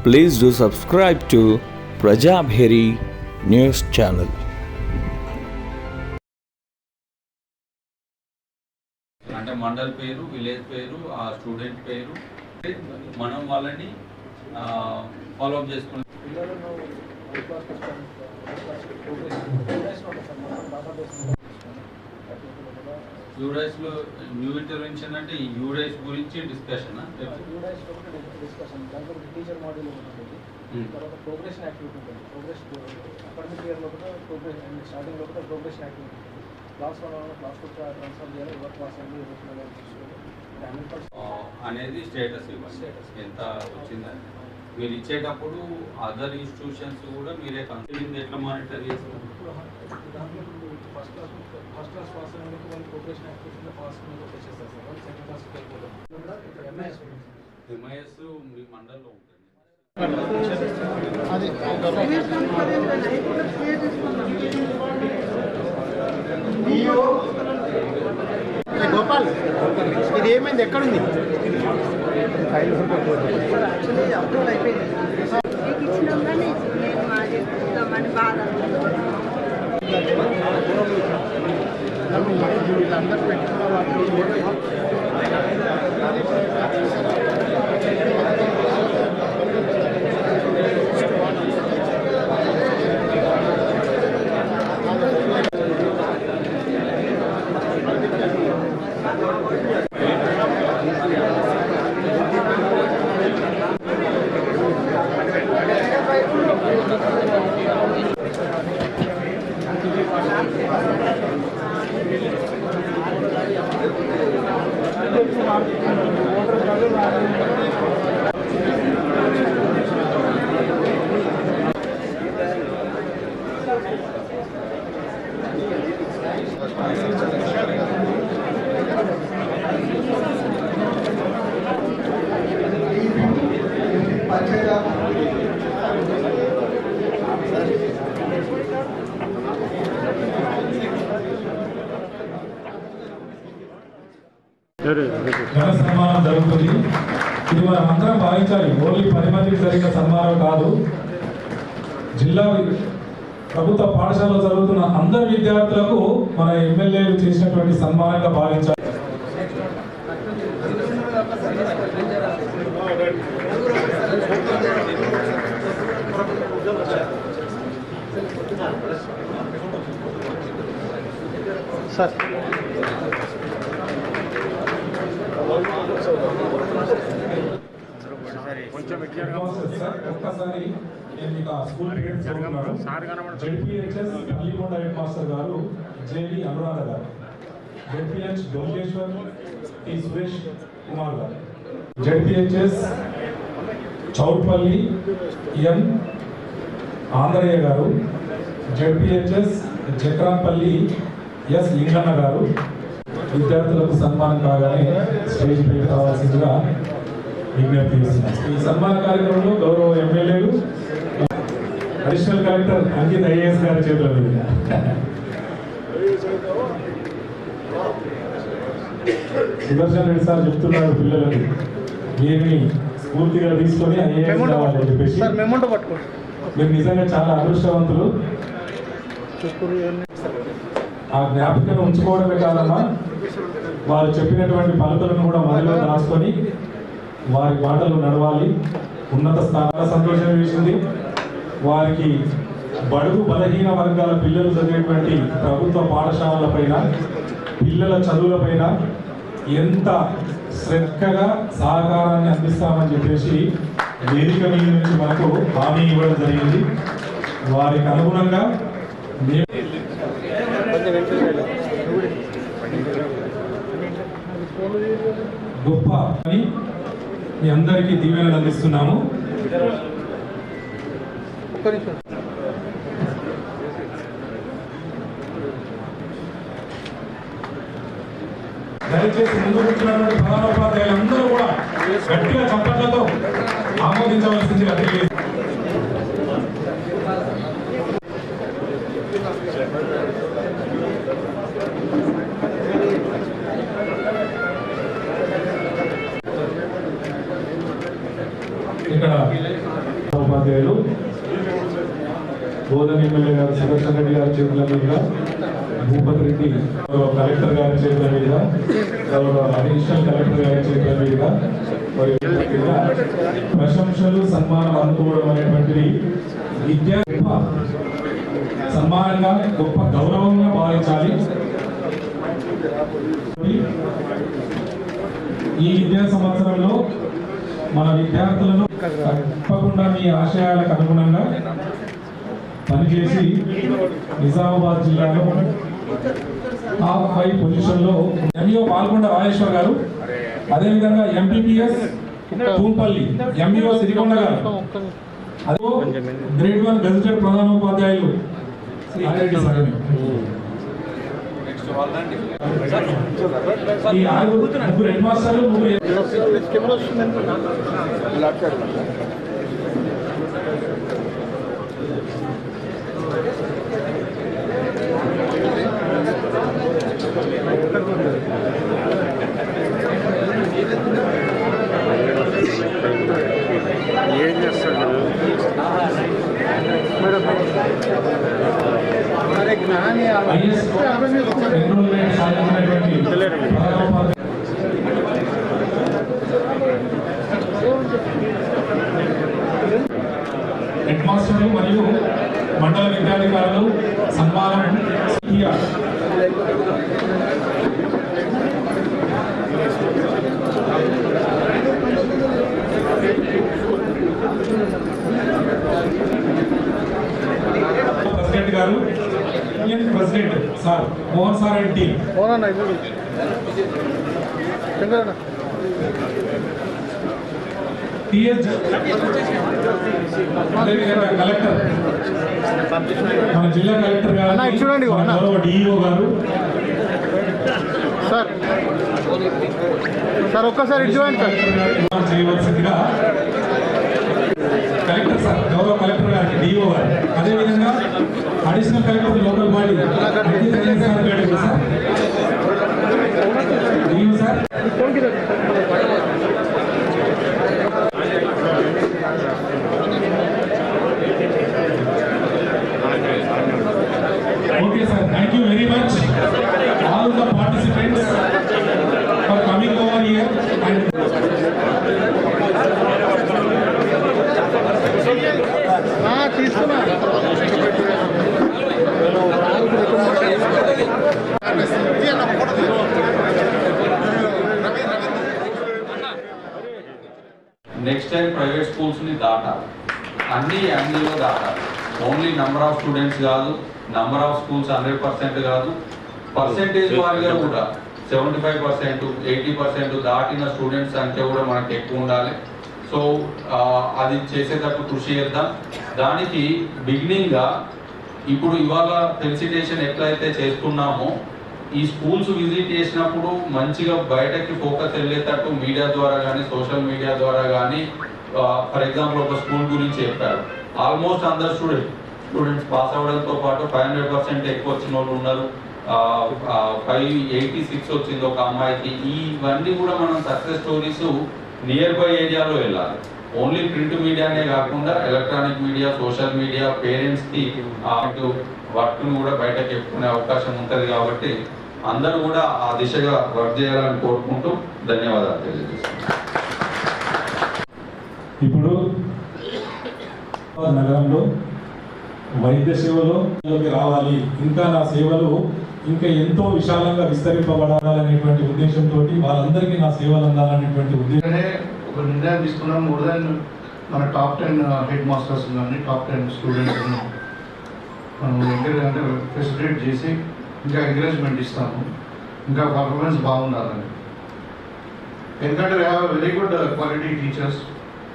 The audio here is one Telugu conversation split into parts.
Please do subscribe to Prajabheri News Channel. అంటే మండల్ పేరు, విలేజ్ పేరు, ఆ స్టూడెంట్ పేరు, మనం వాళ్ళని ఫాలో అప్ చేసుకుంటాం. యూడైస్లో న్యూ ఇంటర్వెన్షన్ అంటే ఈ యూడైస్ గురించి డిస్కషన్ టీచర్ మోడల్ ఉంటుంది, తర్వాత ప్రోగ్రెషన్ యాక్టివిటీ ఉంటుంది. అకాడమిక్ ఇయర్లో కూడా స్టార్టింగ్లో కూడా ప్రోగ్రెషన్ యాక్టివిటీ ఉంటుంది. క్లాస్ 1 క్లాస్ 2 ట్రాన్స్ఫర్ చేయాలి, ఎవరు క్లాస్ అయింది అనేది స్టేటస్ ఇవ్వాలి. ఎంత వచ్చిందని మీరు ఇచ్చేటప్పుడు అదర్ ఇన్స్టిట్యూషన్స్ కూడా మీరే కన్సిడరింగ్ ఎట్లా మానిటర్ చేస్తారు? ఫస్ట్ క్లాస్ పాస్ అయిన వాళ్ళు ప్రోగ్రెషన్ యాక్టివిటీలో పాస్ వచ్చేస్తారు సార్. వాళ్ళు సెకండ్ క్లాస్కి వెళ్ళిపోతారు. ఎంఐఎస్ మీ మండల్లో ఉంటుంది. గోపాల్, ఇది ఏమైంది? ఎక్కడుంది? అప్రూవల్ అయిపోయింది. ఇచ్చినాం కానీ నేను మాది ఇద్దామని బాధ. వీళ్ళందరూ పెట్టుకున్న ఘన సన్మానం జరుగుతుంది. ఇది మనం అందరం భావించాలి. ఓన్లీ 10 మందికి జరిగిన సన్మానం కాదు, జిల్లా ప్రభుత్వ పాఠశాలలో చదువుతున్న అందరి విద్యార్థులకు మన ఎమ్మెల్యేలు చేసినటువంటి సన్మానంగా భావించాలి. సార్ ఒక్కసారి నేను మీకు ఆ స్కూల్ పేరు చదువుతున్నాను. జెడ్పీహెచ్ఎస్ పల్లికొండ హెడ్ మాస్టర్ గారు జేడి అనురాధ గారు, జెడ్పీహెచ్ డొంకేశ్వర్ టి సురేష్ కుమార్ గారు, జెడ్పీహెచ్ఎస్ చౌట్పల్లి ఎన్ ఆంధ్రయ్య గారు, జెడ్పీహెచ్ఎస్ జక్రాన్పల్లి ఎస్ లింగన్న గారు. విద్యార్థులకు సన్మానం కాగానే స్టేజ్ పై కావాల్సిందిగా విజ్ఞప్తి చేస్తున్నారు. ఈ సన్మాన కార్యక్రమంలో గౌరవ ఎమ్మెల్యేలు అడిషనల్ కలెక్టర్ అంకిత్ ఐఏఎస్ గారి చేతుల మీద సుదర్శన్ రెడ్డి సార్ చెప్తున్నారు పిల్లలకి ఏమి స్ఫూర్తిగా తీసుకొని ఐఏఎస్ కావాలని చెప్పేసి. మీరు నిజంగా చాలా అదృష్టవంతులు. ఆ జ్ఞాపికను ఉంచుకోవడమే కాదమ్మా, వారు చెప్పినటువంటి పలుకులను కూడా మనలో రాసుకొని వారి బాటలు నడవాలి. ఉన్నత స్థానాల సంతోషం వేసింది. వారికి బడుగు బలహీన వర్గాల పిల్లలు చదివేటువంటి ప్రభుత్వ పాఠశాలలపైన, పిల్లల చదువులపైన ఎంత శ్రద్ధగా సహకారాన్ని అందిస్తామని చెప్పేసి వేదిక మీద నుంచి మనకు హామీ ఇవ్వడం జరిగింది. వారికి అనుగుణంగా గొప్ప అని మీ అందరికీ దీవెనలు అందిస్తున్నాము. దయచేసి ముందు కూర్చున్నటువంటి ప్రధానోపాధ్యాయులందరూ కూడా గట్టిగా చప్పట్లతో ఆమోదించవలసిందిగా తెలియజేస్తారు. ఇక్కడ ఉపాధ్యాయులు బోధన ఎమ్మెల్యే గారు సుదర్శన్ రెడ్డి గారి చేతుల మీదుగా, భూపతి రెడ్డి కలెక్టర్ గారి చేతుల మీదుగా, అడిషనల్ కలెక్టర్ గారి చేతుల మీదుగా ప్రశంసలు సన్మానం అందుకోవడం అనేటువంటిది విద్యా సన్మానంగా గొప్ప గౌరవంగా భావించాలి. ఈ విద్యా సంవత్సరంలో మన విద్యార్థులను తప్పకుండా మీ ఆశయాలకు అనుగుణంగా పనిచేసి నిజామాబాద్ జిల్లాలో టాప్ 5 పొజిషన్లో ఎంఈఓ పాల్గొండ రాజేశ్వర్ గారు, అదేవిధంగా ఎంపీపీఎస్ తూంపల్లి ఎంఈఓ సిరికొండ గారు, అదో గ్రేడ్ 1 గెజిటెడ్ ప్రధానోపాధ్యాయులు ఈ 6 హెడ్ మాస్టర్లు 3 ఏం చేస్తాడు జ్ఞాని హెడ్ మాస్టర్లు మరియు మండల విద్యాధికారులు సన్మానం. ప్రెసిడెంట్ గారు, union president sir Mohan sir and team. అదేవిధంగా కలెక్టర్, మన జిల్లా కలెక్టర్ గారు, చూడండి డిఈఓ గారు. సార్ సార్ ఒక్కసారి చూడండి సార్. చేయవలసిందిగా కలెక్టర్ సార్, గౌరవ కలెక్టర్ గారికి, డిఓ గారు, అదేవిధంగా additional collector local body sir, DO sir. Okay sir, thank you very much all the participants for coming over here. And తీసుకున్నా నెక్స్ట్ టైం ప్రైవేట్ స్కూల్స్ని దాటాలి, అన్ని యాంగిల్లో దాటాలి. ఓన్లీ నంబర్ ఆఫ్ స్టూడెంట్స్ కాదు, నంబర్ ఆఫ్ స్కూల్స్ 100% కాదు, పర్సెంటేజ్ వారిగా కూడా 75%, 80% దాటిన స్టూడెంట్స్ సంఖ్య కూడా మనకు ఎక్కువ ఉండాలి. సో అది చేసేటట్టు కృషి చేద్దాం. దానికి బిగినింగ్గా ఇప్పుడు ఇవాళ ఫెలిసిటేషన్ ఎట్లయితే చేస్తున్నామో, ఈ స్కూల్స్ విజిట్ చేసినప్పుడు మంచిగా బయటకి ఫోకస్ వెళ్ళేటట్టు మీడియా ద్వారా కానీ సోషల్ మీడియా ద్వారా కానీ, ఫర్ ఎగ్జాంపుల్ ఒక స్కూల్ గురించి చెప్పారు, ఆల్మోస్ట్ అందరు స్టూడెంట్స్ పాస్ అవ్వడంతో పాటు 500% ఎక్కువ వచ్చిన వాళ్ళు ఉన్నారు, 586 వచ్చింది ఒక అమ్మాయికి. ఇవన్నీ కూడా మనం సక్సెస్ స్టోరీస్ నియర్ బై ఏరియాలో వెళ్ళాలి. ఓన్లీ ప్రింట్ మీడియానే కాకుండా ఎలక్ట్రానిక్ మీడియా, సోషల్ మీడియా, పేరెంట్స్కి వర్క్ను కూడా బయటకు చెప్పుకునే అవకాశం ఉంటుంది. కాబట్టి అందరూ కూడా ఆ దిశగా వర్క్ చేయాలని కోరుకుంటూ ధన్యవాదాలు తెలియజేస్తున్నాను. ఇప్పుడు నగరంలో వైద్య సేవలో రావాలి, ఇంకా నా సేవలు ఇంకా ఎంతో విశాలంగా విస్తరింపబడాలనేటువంటి ఉద్దేశంతో వాళ్ళందరికీ నా సేవలు అందాలనేటువంటి ఉద్దేశం ఒక నిర్ణయం తీసుకున్నాం. మోర్ దాన్ మన టాప్ 10 హెడ్ మాస్టర్స్ కానీ టాప్ 10 స్టూడెంట్స్ మనం అంటే ఫెసిలిటేట్ చేసి ఇంకా ఎంకరేజ్మెంట్ ఇస్తాము, ఇంకా పర్ఫార్మెన్స్ బాగుండాలని. ఎందుకంటే we have very good quality teachers,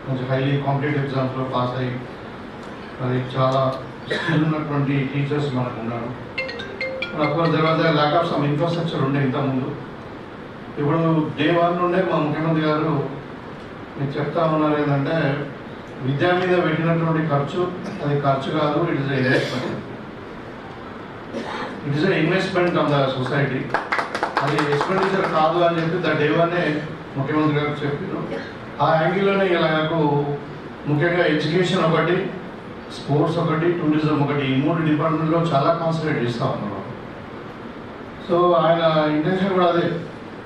కొంచెం హైలీ కాంపిటేటివ్ ఎగ్జామ్స్లో పాస్ అయ్యి అది చాలా స్కిల్ ఉన్నటువంటి టీచర్స్ మనకు ఉన్నారు. Of course there was lack of some infrastructure ఉండే ఇంతకుముందు. ఇప్పుడు డే 1 నుండే మా ముఖ్యమంత్రి గారు మీకు చెప్తా ఉన్నారు ఏంటంటే, విద్య మీద పెట్టినటువంటి ఖర్చు అది ఖర్చు కాదు, it is investment. It is investment on the society, అది ఎక్స్పెండిచర్ కాదు అని చెప్పి ద డే 1 ముఖ్యమంత్రి గారు చెప్పారు. ఆ యాంగిల్లోనే ఇలా నాకు ముఖ్యంగా ఎడ్యుకేషన్ ఒకటి, స్పోర్ట్స్ ఒకటి, టూరిజం ఒకటి, ఈ 3 డిపార్ట్మెంట్లో చాలా కాన్సన్ట్రేట్ చేస్తూ ఉన్నారు. సో ఆయన ఇంటెన్షన్ కూడా అదే.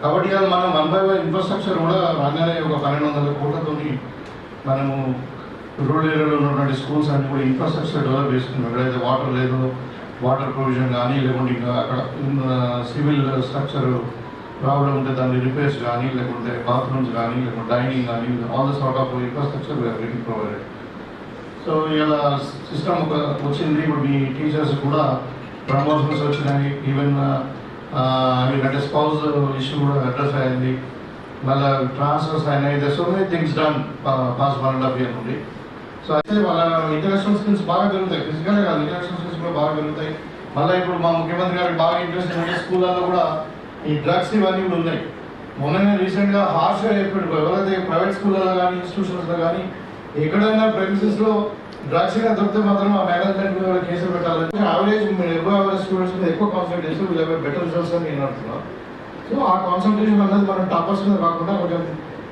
కాబట్టి అది మనం 1 by 1 ఇన్ఫ్రాస్ట్రక్చర్ కూడా రాగానే ఒక 1200 కోట్లతో మనము రూరల్ ఏరియాలో ఉన్నటువంటి స్కూల్స్ అన్ని కూడా ఇన్ఫ్రాస్ట్రక్చర్ డెవలప్ చేసుకున్నాం. ఎక్కడైతే వాటర్ లేదో వాటర్ ప్రొవిజన్ కానీ, లేకుంటే ఇంకా అక్కడ సివిల్ స్ట్రక్చర్ ప్రాబ్లం ఉంటే దాన్ని రిపేర్స్ కానీ, లేకుంటే బాత్రూమ్స్ కానీ, లేకుంటే డైనింగ్ కానీ, all the sort of infrastructure we are getting provided. So ఇలా సిస్టమ్ ఒక వచ్చింది. ఇప్పుడు మీ టీచర్స్ కూడా ప్రమోషన్స్ వచ్చినాయి. ఈవెన్ అంటే స్పౌస్ ఇష్యూ కూడా అడ్రస్ అయింది. మళ్ళీ ట్రాన్స్ఫర్స్ అయినాయి. So many things done past 1.5 year నుండి. సో అయితే వాళ్ళ ఇంటరాక్షన్ స్కిల్స్ బాగా పెరుగుతాయి. ఫిజికల్గా కాదు, ఇంటరాక్షన్ స్కిల్స్ కూడా బాగా పెరుగుతాయి. మళ్ళీ ఇప్పుడు మా ముఖ్యమంత్రి గారికి బాగా ఇంట్రెస్ట్ ఏంటంటే స్కూళ్ళల్లో కూడా ఈ డ్రగ్స్ ఇవన్నీ కూడా ఉన్నాయి. మొన్ననే రీసెంట్గా హార్ష్గా చెప్పాడు, ఎవరైతే ప్రైవేట్ స్కూళ్ళలో కానీ ఇన్స్టిట్యూషన్స్లో కానీ ఎక్కడైనా ప్రెమిసెస్లో డ్రగ్స్ గా దొరికితే మాత్రం ఆ మేనేజ్మెంట్ మీద కేసులు పెట్టాలని యావరేజ్ యావరేజ్ స్టూడెంట్స్ మీద ఎక్కువ కాన్సన్ట్రేట్ చేస్తే వీళ్ళ బెటర్ రిజల్ట్స్ అని నేను అంటున్నాను. సో ఆ కాన్సన్ట్రేషన్ అనేది మనం టాపర్స్ మీద కాకుండా కొంచెం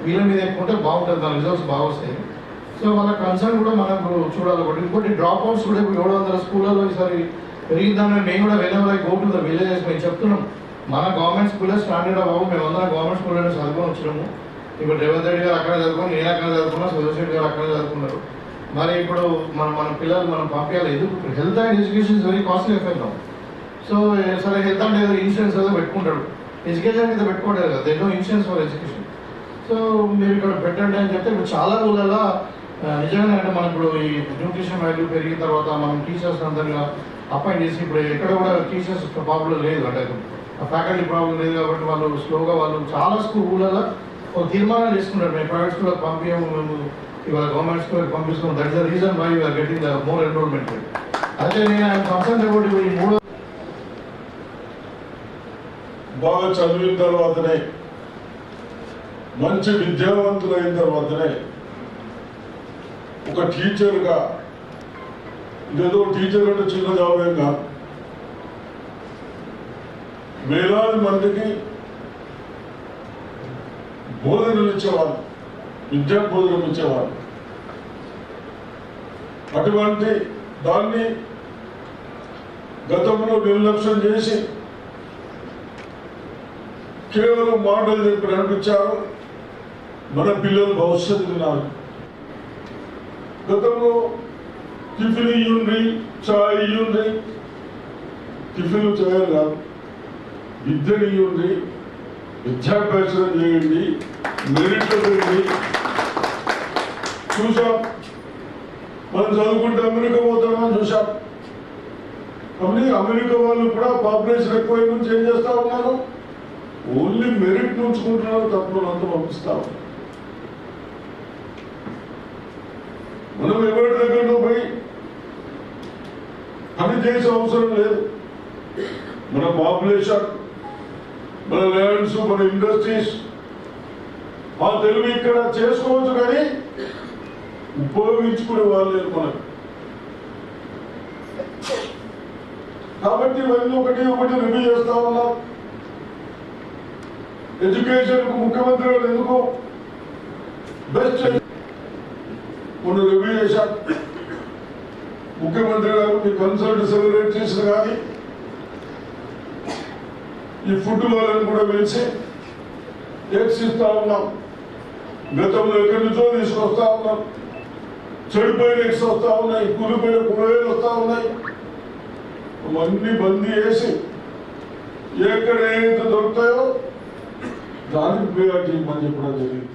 వీళ్ళ మీద ఎక్కువ ఉంటే బాగుంటుంది, దాని రిజల్ట్స్ బాగా వస్తాయి. సో వాళ్ళ కన్సర్న్ కూడా మనకు చూడాలి. ఒకటి ఇంకోటి డ్రాప్ అవుట్స్ కూడా ఇప్పుడు 700 స్కూళ్ళలో ఈసారి పెరిగిందని మేము కూడా వెళ్ళే గో టు ద విలేజెస్ మేము చెప్తున్నాం. మన గవర్నమెంట్ స్కూలే స్టాండర్డ్ బాబు, మేమందరం గవర్నమెంట్ స్కూల్లోనే చదువుకొని వచ్చినాము. ఇప్పుడు రేవంత్ రెడ్డి గారు అక్కడే చదువుకొని, నేను అక్కడే చదువుకున్నా, సుదర్శన్ గారు అక్కడే చదువుకున్నారు. మరి ఇప్పుడు మన పిల్లలు మనం పంపించాలి. ఎందుకు health and education is very costly effect. So సరే హెల్త్ అంటే ఏదో ఇన్సూరెన్స్ ఏదో పెట్టుకుంటాడు, ఎడ్యుకేషన్ మీద పెట్టుకోవట్లేదు కదా, ఏదో ఇన్సూరెన్స్ ఫర్ ఎడ్యుకేషన్. సో మీరు ఇక్కడ పెట్టండి అని చెప్తే ఇప్పుడు చాలా రోజులలో నిజంగానే అంటే మనం ఇప్పుడు ఈ న్యూట్రిషన్ వాల్యూ పెరిగిన తర్వాత మనం టీచర్స్ అందరిగా అపాయింట్ చేసి ఇప్పుడు ఎక్కడ కూడా టీచర్స్ ప్రాబ్లం లేదు, అంటే ఫ్యాకల్టీ ప్రాబ్లం లేదు. కాబట్టి వాళ్ళు స్లోగా వాళ్ళు చాలా స్కూళ్ళలో ఒక తీర్మానం చేసుకున్నారు, మేము ప్రైవేట్ స్కూల్కి పంపించాము, మేము ఇవాళ గవర్నమెంట్ స్కూల్కి పంపిస్తున్నాం. That is the reason why you are getting the more enrolment. అయితే నేను ఆయన కన్సర్న్ అబౌట్ ఈ 3 బాగా చదివిన తర్వాతనే, మంచి విద్యావంతులైన తర్వాతనే ఒక టీచర్గా, ఇదేదో టీచర్ అంటే చిన్న జాబేం కాదు, వేలాది మందికి బోధనలు ఇచ్చేవాళ్ళు, విద్యా బోధనలు ఇచ్చేవాళ్ళు. అటువంటి దాన్ని గతంలో నిర్లక్ష్యం చేసి కేవలం మాటలు చెప్పి నడిపించారు. మన పిల్లల భవిష్యత్తు వినాలి. గతంలో టిఫిన్ ఇయ్యండి, చాయ్ ఇయ్యండి, టిఫిన్ చేయాలి కాదు, విద్యను ఇయ్యండి, విద్యాభ్యాసం చేయండి, మెరిట్లు పెండి. చూసాం, మనం చదువుకుంటే అమెరికా పోతామని చూసాం. అమెరికా వాళ్ళు కూడా పాపులేషన్ ఎక్కువ నుంచి ఏం చేస్తా ఉన్నారు, ఓన్లీ మెరిట్ ఉంచుకుంటున్నారు, తప్పులు అంతా పంపిస్తాం. మనం ఎవరి దగ్గరలో పోయి పని చేసే అవసరం లేదు. మన పాపులేషన్, మన ల్యాండ్స్, మన ఇండస్ట్రీస్, ఆ తెలుగు ఇక్కడ చేసుకోవచ్చు, కానీ ఉపయోగించుకునే వాళ్ళు లేదు మనకు. కాబట్టి ఇవన్నీ ఒకటి రివ్యూ చేస్తా ఉన్నాం. ఎడ్యుకేషన్కు ముఖ్యమంత్రి గారు ఎందుకు బెస్ట్ మొన్న రివ్యూ చేశారు. ముఖ్యమంత్రి గారు మీ కన్సల్ట్ సెలబ్రేట్ చేసిన కానీ ఈ ఫుడ్ వాళ్ళని కూడా పిలిచి ఎగ్స్ ఇస్తా ఉన్నాం. గతంలో ఎక్కడి నుంచో తీసుకొస్తా ఉన్నాం. చెడిపోయిన ఎగ్స్ వస్తా ఉన్నాయి, కూలిపోయిన కూరగాయలు వస్తా ఉన్నాయి. అవన్నీ బందీ చేసి ఎక్కడ ఏదైతే దొరుకుతాయో దానికి ప్రయారిటీ ఇవ్వమని చెప్పడం జరిగింది.